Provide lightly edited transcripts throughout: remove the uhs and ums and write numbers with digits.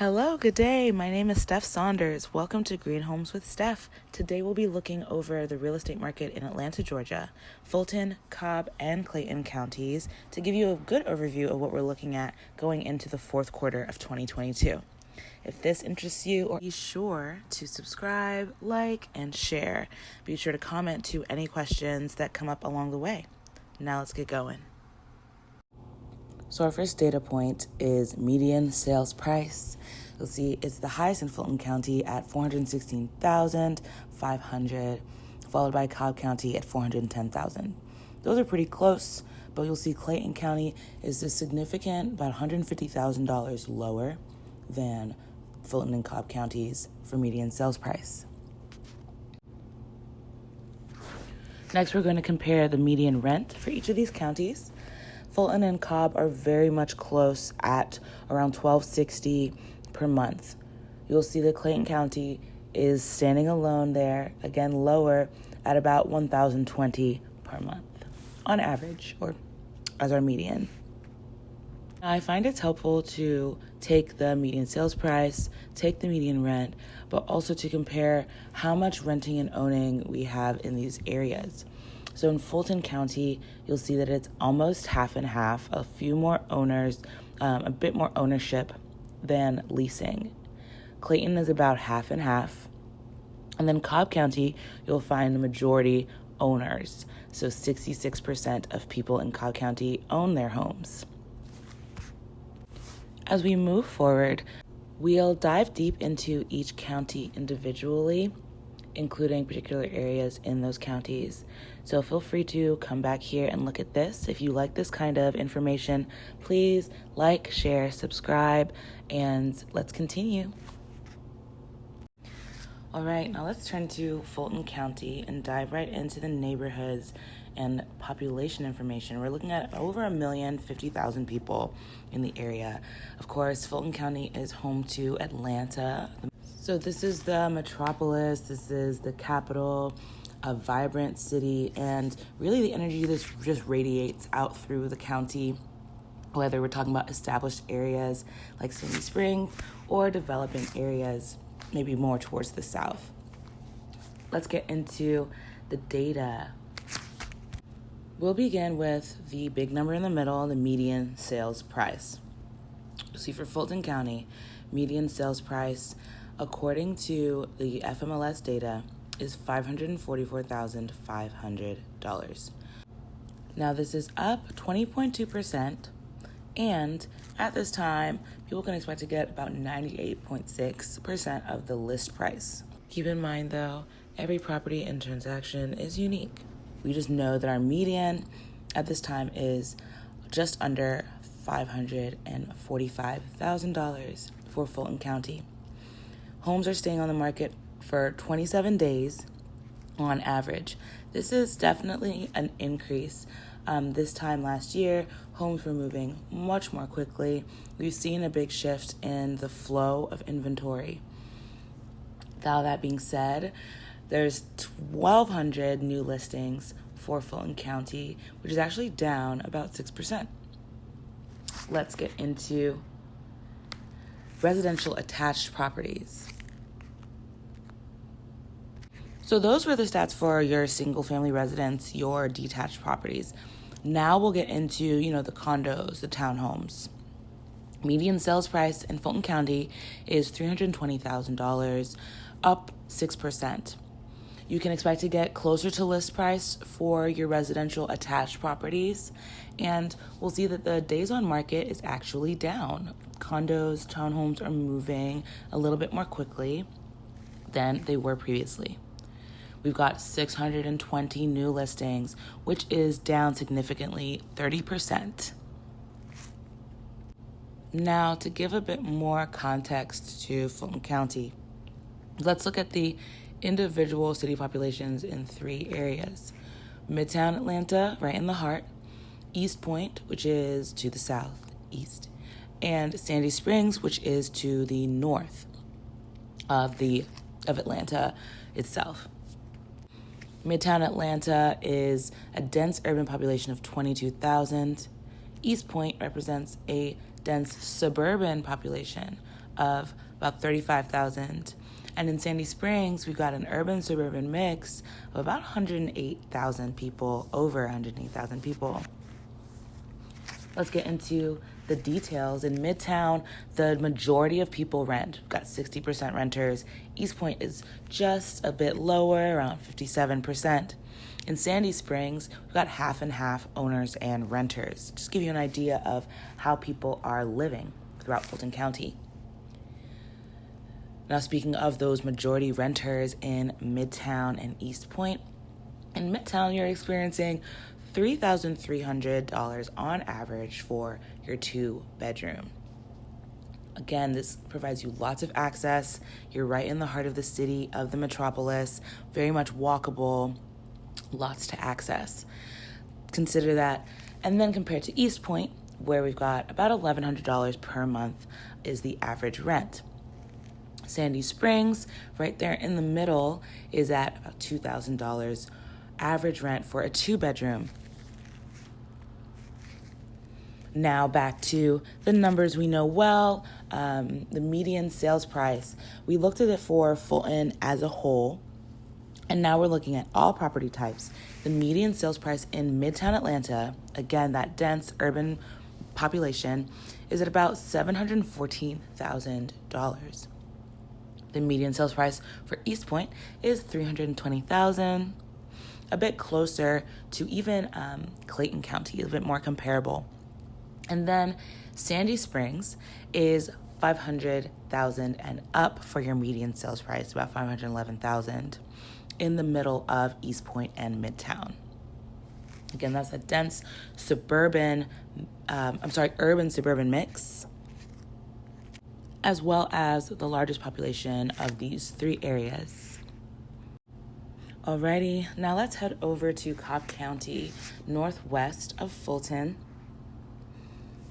Hello, good day. My name is Steph Saunders. Welcome to Green Homes with Steph. Today we'll be looking over the real estate market in Atlanta, Georgia, Fulton, Cobb, and Clayton counties to give you a good overview of what we're looking at going into the fourth quarter of 2022. If this interests you, be sure to subscribe, like, and share. Be sure to comment to any questions that come up along the way. Now let's get going. So our first data point is median sales price. You'll see it's the highest in Fulton County at $416,500, followed by Cobb County at $410,000. Those are pretty close, but you'll see Clayton County is a significant, about $150,000 lower than Fulton and Cobb counties for median sales price. Next, we're going to compare the median rent for each of these counties. Fulton and Cobb are very much close at around $1,260 per month. You'll see that Clayton County is standing alone there, again lower at about $1,020 per month on average, or as our median. I find it's helpful to take the median sales price, take the median rent, but also to compare how much renting and owning we have in these areas. So in Fulton County, you'll see that it's almost half and half, a few more owners, a bit more ownership than leasing. Clayton is about half and half. And then Cobb County, you'll find the majority owners. So 66% of people in Cobb County own their homes. As we move forward, we'll dive deep into each county individually, including particular areas in those counties. So feel free to come back here and look at this. If you like this kind of information, please like, share, subscribe, and let's continue. All right, now let's turn to Fulton County and dive right into the neighborhoods and population information. We're looking at over 1,050,000 people in the area. Of course, Fulton County is home to Atlanta. So this is the metropolis, this is the capital, a vibrant city, and really the energy that just radiates out through the county, whether we're talking about established areas like Sandy Springs or developing areas maybe more towards the south. Let's get into the data. We'll begin with the big number in the middle, the median sales price. See, for Fulton County, median sales price, according to the FMLS data, is $544,500. Now, this is up 20.2%, and at this time, people can expect to get about 98.6% of the list price. Keep in mind, though, every property and transaction is unique. We just know that our median at this time is just under $545,000 for Fulton County. Homes are staying on the market for 27 days on average. This is definitely an increase. This time last year, homes were moving much more quickly. We've seen a big shift in the flow of inventory. Now, that being said, there's 1,200 new listings for Fulton County, which is actually down about 6%. Let's get into residential attached properties. So those were the stats for your single family residence, your detached properties. Now we'll get into, the condos, the townhomes. Median sales price in Fulton County is $320,000, up 6%. You can expect to get closer to list price for your residential attached properties, and we'll see that the days on market is actually down. Condos, townhomes are moving a little bit more quickly than they were previously. We've got 620 new listings, which is down significantly, 30%. Now, to give a bit more context to Fulton County, let's look at the individual city populations in three areas. Midtown Atlanta, right in the heart, East Point, which is to the southeast, and Sandy Springs, which is to the north of Atlanta itself. Midtown Atlanta is a dense urban population of 22,000. East Point represents a dense suburban population of about 35,000. And in Sandy Springs, we've got an urban-suburban mix of about 108,000 people, over 108,000 people. Let's get into the details. In Midtown, the majority of people rent. We've got 60% renters. East Point is just a bit lower, around 57%. In Sandy Springs, we've got half and half owners and renters. Just give you an idea of how people are living throughout Fulton County. Now, speaking of those majority renters in Midtown and East Point, in Midtown, you're experiencing $3,300 on average for your 2-bedroom. Again, this provides you lots of access. You're right in the heart of the city, of the metropolis, very much walkable, lots to access. Consider that. And then compared to East Point, where we've got about $1,100 per month is the average rent. Sandy Springs, right there in the middle, is at about $2,000 average rent for a 2-bedroom. Now back to the numbers we know well, the median sales price. We looked at it for Fulton as a whole, and now we're looking at all property types. The median sales price in Midtown Atlanta, again, that dense urban population, is at about $714,000. The median sales price for East Point is $320,000, a bit closer to even Clayton County, a bit more comparable. And then Sandy Springs is $500,000 and up for your median sales price, about $511,000, in the middle of East Point and Midtown. Again, that's a dense urban-suburban mix, as well as the largest population of these 3 areas. Alrighty, now let's head over to Cobb County, northwest of Fulton.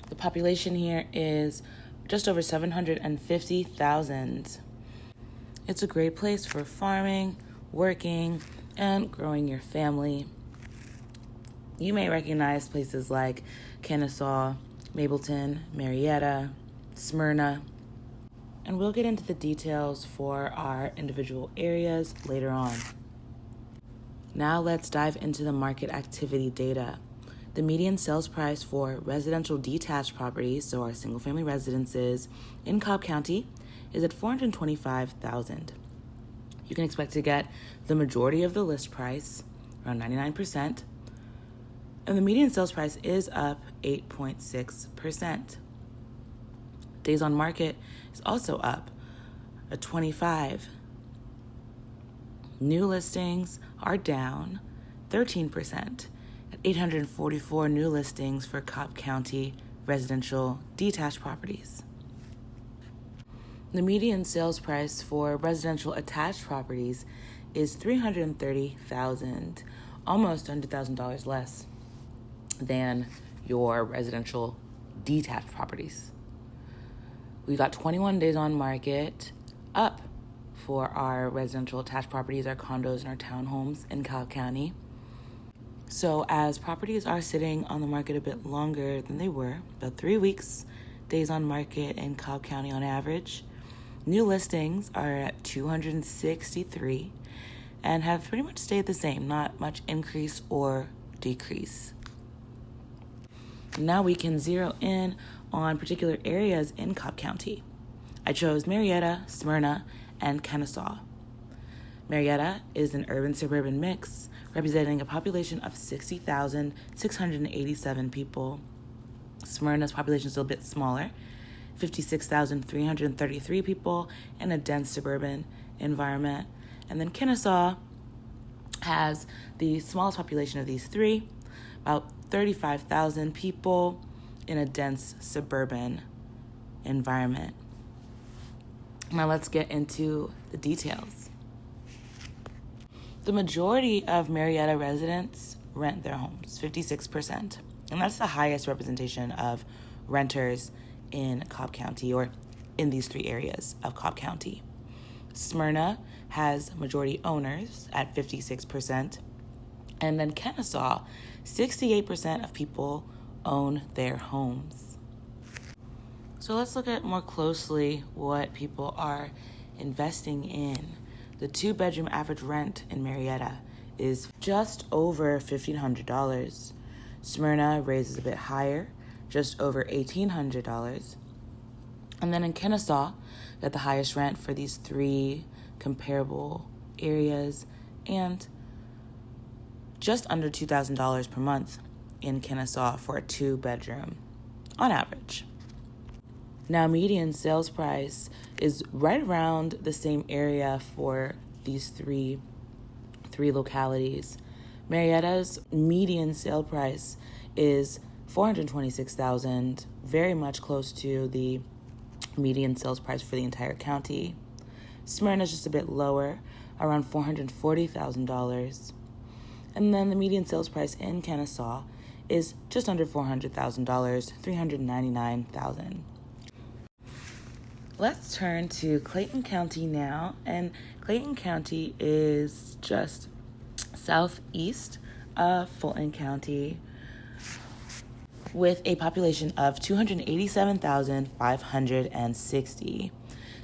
The population here is just over 750,000. It's a great place for farming, working, and growing your family. You may recognize places like Kennesaw, Mableton, Marietta, Smyrna, and we'll get into the details for our individual areas later on. Now let's dive into the market activity data. The median sales price for residential detached properties, so our single-family residences in Cobb County, is at $425,000. You can expect to get the majority of the list price, around 99%, and the median sales price is up 8.6%. Days on market is also up at 25. New listings are down 13%. At 844 new listings for Cobb County residential detached properties. The median sales price for residential attached properties is $330,000, almost $100,000 less than your residential detached properties. We got 21 days on market, up for our residential attached properties, our condos and our townhomes in Cobb County. So as properties are sitting on the market a bit longer than they were, about 3 weeks, days on market in Cobb County on average, new listings are at 263 and have pretty much stayed the same, not much increase or decrease. Now we can zero in on particular areas in Cobb County. I chose Marietta, Smyrna, and Kennesaw. Marietta is an urban-suburban mix, representing a population of 60,687 people. Smyrna's population is a bit smaller, 56,333 people in a dense suburban environment. And then Kennesaw has the smallest population of these 3, about 35,000 people in a dense suburban environment. Now let's get into the details. The majority of Marietta residents rent their homes, 56%. And that's the highest representation of renters in Cobb County, or in these 3 areas of Cobb County. Smyrna has majority owners at 56%. And then Kennesaw, 68% of people own their homes. So So let's look at more closely what people are investing in. The 2-bedroom average rent in Marietta is just over $1,500. Smyrna raises a bit higher, just over $1,800. And then in Kennesaw, got the highest rent for these 3 comparable areas, and just under $2,000 per month in Kennesaw for a 2-bedroom on average. Now, median sales price is right around the same area for these three localities. Marietta's median sale price is $426,000, very much close to the median sales price for the entire county. Smyrna is just a bit lower, around $440,000. And then the median sales price in Kennesaw is just under $400,000, $399,000. Let's turn to Clayton County now, and Clayton County is just southeast of Fulton County with a population of 287,560.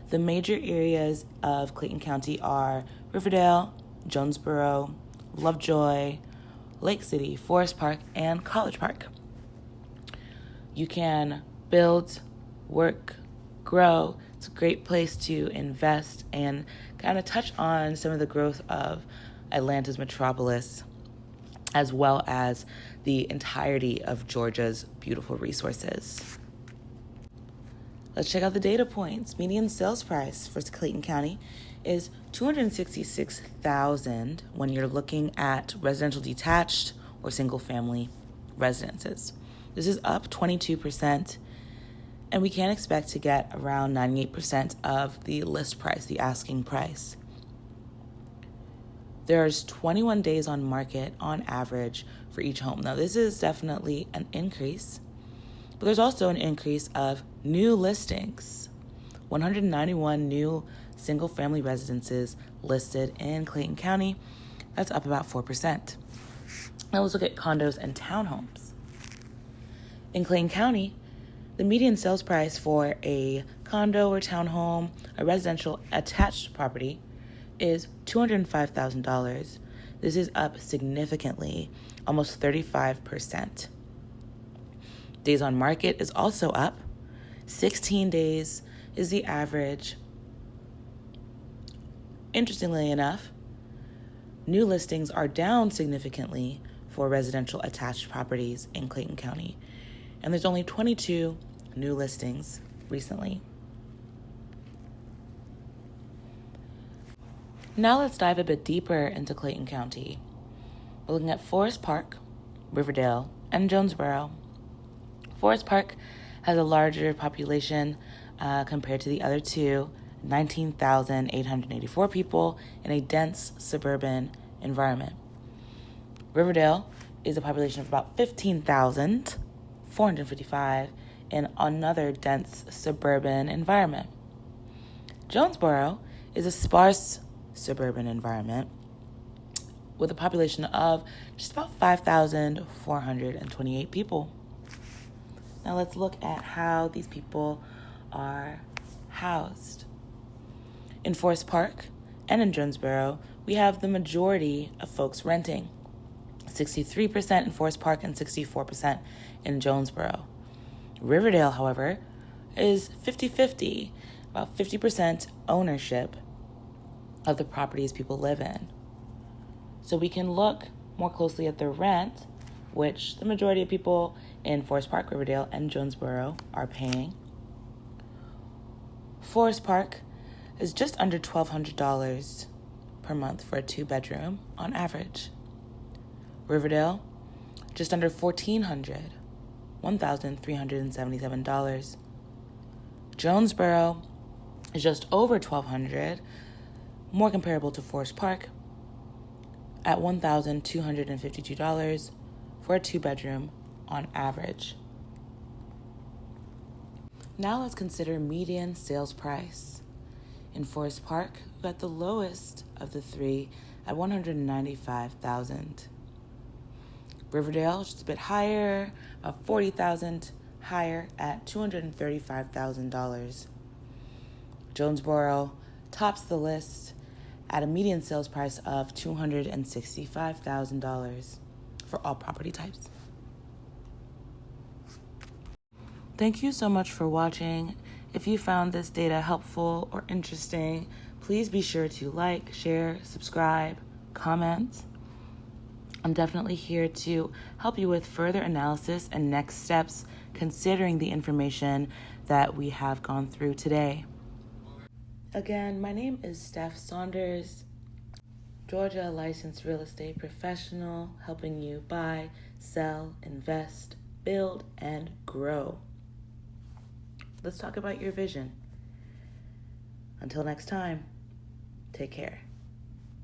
The major areas of Clayton County are Riverdale, Jonesboro, Lovejoy, Lake City, Forest Park, and College Park. You can build, work, grow. It's a great place to invest and kind of touch on some of the growth of Atlanta's metropolis, as well as the entirety of Georgia's beautiful resources. Let's check out the data points. Median sales price for Clayton County is $266,000 when you're looking at residential detached or single-family residences. This is up 22%, and we can expect to get around 98% of the list price, the asking price. There's 21 days on market on average for each home. Now, this is definitely an increase, but there's also an increase of new listings. 191 new single-family residences listed in Clayton County. That's up about 4%. Now let's look at condos and townhomes. In Clayton County, the median sales price for a condo or townhome, a residential attached property, is $205,000. This is up significantly, almost 35%. Days on market is also up. 16 days is the average. Interestingly enough, new listings are down significantly for residential attached properties in Clayton County, and there's only 22 new listings recently. Now let's dive a bit deeper into Clayton County. We're looking at Forest Park, Riverdale, and Jonesboro. Forest Park has a larger population compared to the other two, 19,884 people in a dense suburban environment. Riverdale is a population of about 15,455 in another dense suburban environment. Jonesboro is a sparse suburban environment with a population of just about 5,428 people. Now let's look at how these people are housed. In Forest Park and in Jonesboro, we have the majority of folks renting. 63% in Forest Park and 64% in Jonesboro. Riverdale, however, is 50-50, about 50% ownership of the properties people live in. So we can look more closely at the rent, which the majority of people in Forest Park, Riverdale, and Jonesboro are paying. Forest Park is just under $1,200 per month for a 2-bedroom on average. Riverdale, just under $1,400, $1,377. Jonesboro is just over $1,200, more comparable to Forest Park, at $1,252 for a 2-bedroom on average. Now let's consider median sales price. In Forest Park, we've got the lowest of the three at $195,000. Riverdale, just a bit higher, about $40,000 higher at $235,000. Jonesboro tops the list at a median sales price of $265,000 for all property types. Thank you so much for watching. If you found this data helpful or interesting, please be sure to like, share, subscribe, comment. I'm definitely here to help you with further analysis and next steps considering the information that we have gone through today. Again, my name is Steph Saunders, Georgia licensed real estate professional, helping you buy, sell, invest, build, and grow. Let's talk about your vision. Until next time, take care.